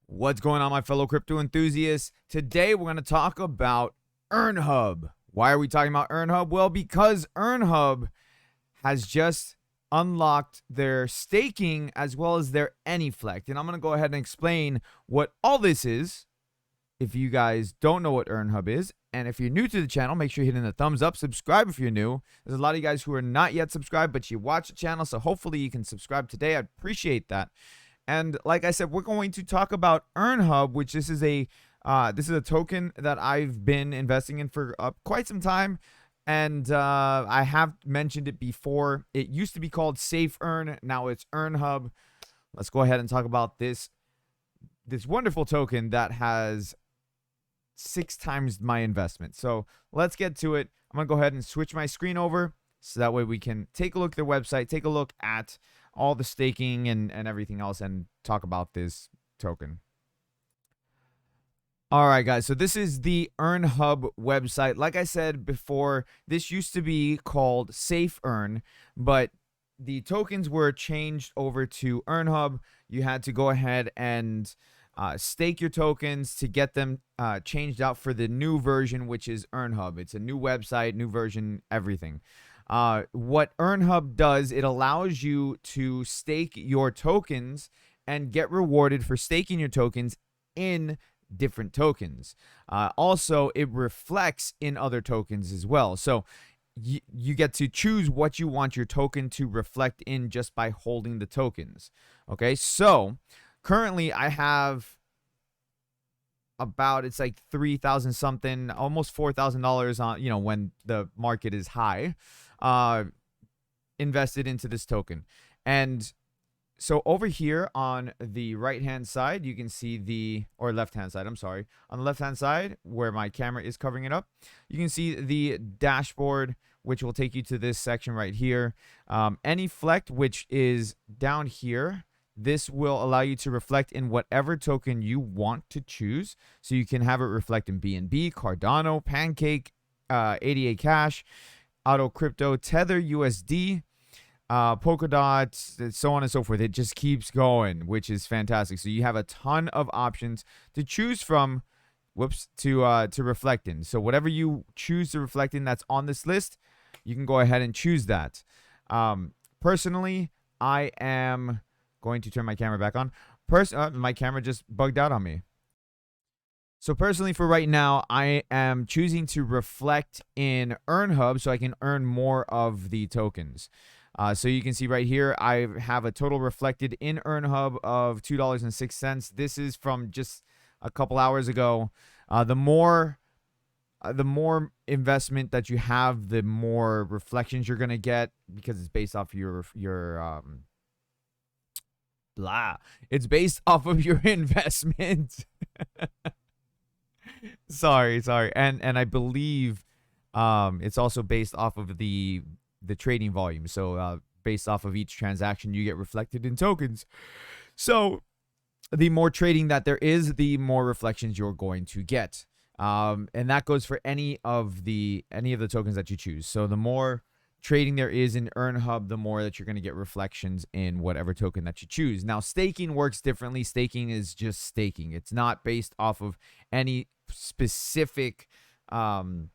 What's going on, my fellow crypto enthusiasts? Today we're going to talk about Earnhub. Why are we talking about Earnhub? Well, because Earnhub has just unlocked their staking as well as their Anyflect. And I'm going to go ahead and explain what all this is. If you guys don't know what Earnhub is, and if you're new to the channel, make sure you're hitting the thumbs up, subscribe if you're new. There's a lot of you guys who are not yet subscribed, but you watch the channel, so hopefully you can subscribe today. I'd appreciate that. And like I said, we're going to talk about Earnhub, which this is a token that I've been investing in for quite some time. And I have mentioned it before. It used to be called Safe Earn. Now it's Earnhub. Let's go ahead and talk about this wonderful token that has 6 times my investment. So let's get to it. I'm going to go ahead and switch my screen over so that way we can take a look at their website, take a look at all the staking and everything else, and talk about this token. All right, guys. So this is the Earnhub website. Like I said before, this used to be called Safe Earn, but the tokens were changed over to Earnhub. You had to go ahead and stake your tokens to get them changed out for the new version, which is Earnhub. It's a new website, new version, everything. What Earnhub does, it allows you to stake your tokens and get rewarded for staking your tokens in different tokens. Also, it reflects in other tokens as well. So you get to choose what you want your token to reflect in just by holding the tokens. Okay, so currently I have about, it's like 3,000 something, almost $4,000 on, when the market is high, invested into this token. And so over here on the right hand side, you can see or left hand side, I'm sorry, on the left hand side where my camera is covering it up, you can see the dashboard, which will take you to this section right here. Anyflect, which is down here. This will allow you to reflect in whatever token you want to choose. So you can have it reflect in BNB, Cardano, Pancake, 88 Cash, Auto Crypto, Tether, USD, Polkadot, so on and so forth. It just keeps going, which is fantastic. So you have a ton of options to choose from. To reflect in. So whatever you choose to reflect in that's on this list, you can go ahead and choose that. Personally, I am going to turn my camera back on. My camera just bugged out on me. So personally, for right now, I am choosing to reflect in Earnhub so I can earn more of the tokens. So you can see right here, I have a total reflected in Earnhub of $2.06. This is from just a couple hours ago. The more investment that you have, the more reflections you're gonna get, because it's based off your It's based off of your investment. sorry, and I believe it's also based off of the trading volume. So based off of each transaction, you get reflected in tokens. So the more trading that there is, the more reflections you're going to get. And that goes for any of the tokens that you choose. So the more trading there is in Earnhub, the more that you're going to get reflections in whatever token that you choose. Now, staking works differently. Staking is just staking. It's not based off of any specific currency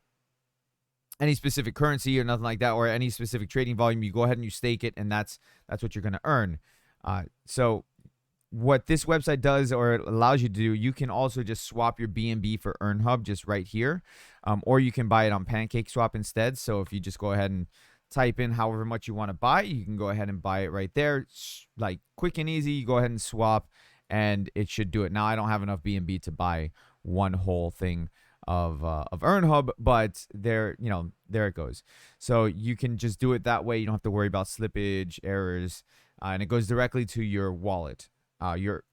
or nothing like that, or any specific trading volume. You go ahead and you stake it, and that's what you're going to earn. So what this website does, or it allows you to do, you can also just swap your BNB for Earnhub just right here, or you can buy it on Pancake Swap instead. So if you just go ahead and type in however much you want to buy, you can go ahead and buy it right there. It's like quick and easy. You go ahead and swap, and it should do it. Now I don't have enough BNB to buy one whole thing of Earnhub, but there it goes. So you can just do it that way. You don't have to worry about slippage, errors, and it goes directly to your wallet.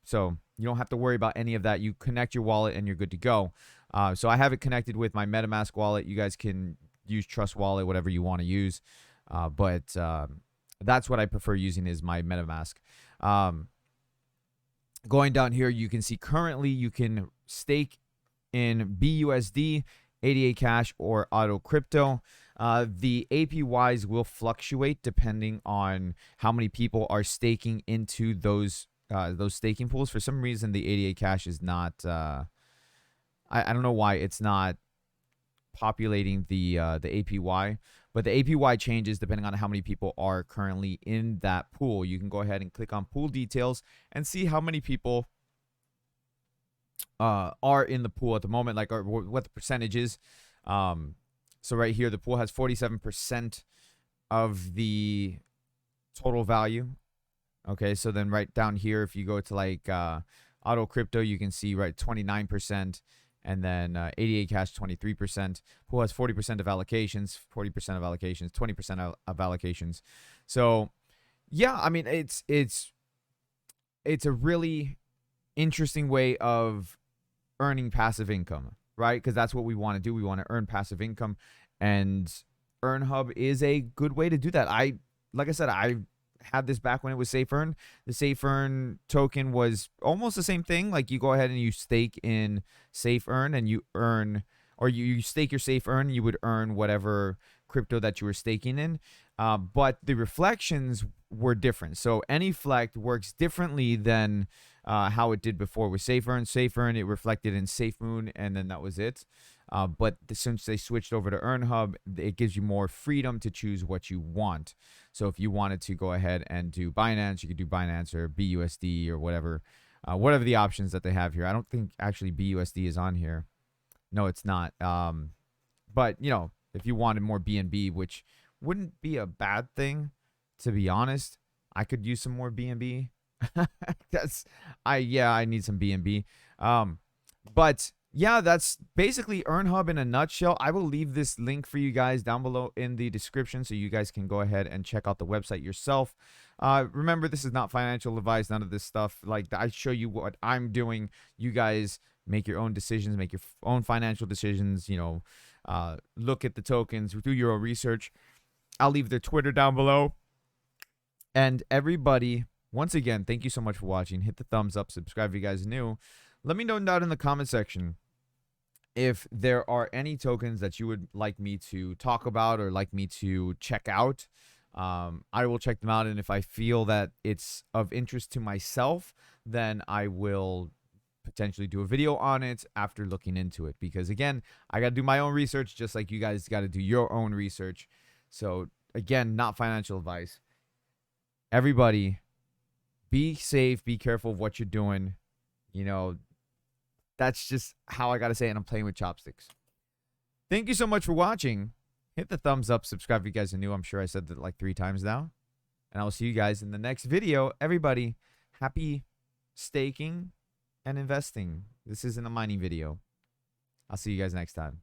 So you don't have to worry about any of that. You connect your wallet and you're good to go. So I have it connected with my MetaMask wallet. You guys can use Trust Wallet, whatever you want to use. But that's what I prefer using, is my MetaMask. Going down here, you can see currently you can stake in BUSD, 88 Cash, or Auto Crypto. The APYs will fluctuate depending on how many people are staking into those those staking pools. For some reason, the 88 cash is not. I don't know why it's not populating the APY, but the APY changes depending on how many people are currently in that pool. You can go ahead and click on pool details and see how many people are in the pool at the moment, like, or what the percentage is. So right here, the pool has 47% of the total value. Okay, so then right down here, if you go to like auto crypto, you can see right 29%, and then 88 cash 23%. Pool has 40% of allocations, 40% of allocations, 20% of allocations. So yeah, I mean it's a really interesting way of earning passive income, right? Because that's what we want to do. We want to earn passive income, and Earnhub is a good way to do that. Like I said, I had this back when it was Safe Earn. The Safe Earn token was almost the same thing. Like, you go ahead and you stake in Safe Earn, and you earn, or you stake your Safe Earn, you would earn whatever crypto that you were staking in. But the reflections were different. So AnyFlect works differently than how it did before with Safe Earn. Safe Earn, it reflected in SafeMoon, and then that was it. But since they switched over to Earnhub, it gives you more freedom to choose what you want. So if you wanted to go ahead and do Binance, you could do Binance or BUSD or whatever the options that they have here. I don't think actually BUSD is on here. No, it's not. But if you wanted more BNB, which wouldn't be a bad thing, to be honest, I could use some more BNB. I need some BNB. But yeah, that's basically Earnhub in a nutshell. I will leave this link for you guys down below in the description, so you guys can go ahead and check out the website yourself. Remember, this is not financial advice. None of this stuff. Like, I show you what I'm doing. You guys make your own decisions, make your own financial decisions. Look at the tokens, do your own research. I'll leave their Twitter down below. And everybody, once again, thank you so much for watching. Hit the thumbs up, subscribe if you guys are new. Let me know down in the comment section if there are any tokens that you would like me to talk about or like me to check out. I will check them out, and if I feel that it's of interest to myself, then I will potentially do a video on it after looking into it. Because again, I got to do my own research, just like you guys got to do your own research. So again, not financial advice. Everybody, be safe, be careful of what you're doing. That's just how I got to say it, and I'm playing with chopsticks. Thank you so much for watching. Hit the thumbs up, subscribe if you guys are new. I'm sure I said that like 3 times now. And I will see you guys in the next video. Everybody, happy staking and investing. This isn't a mining video. I'll see you guys next time.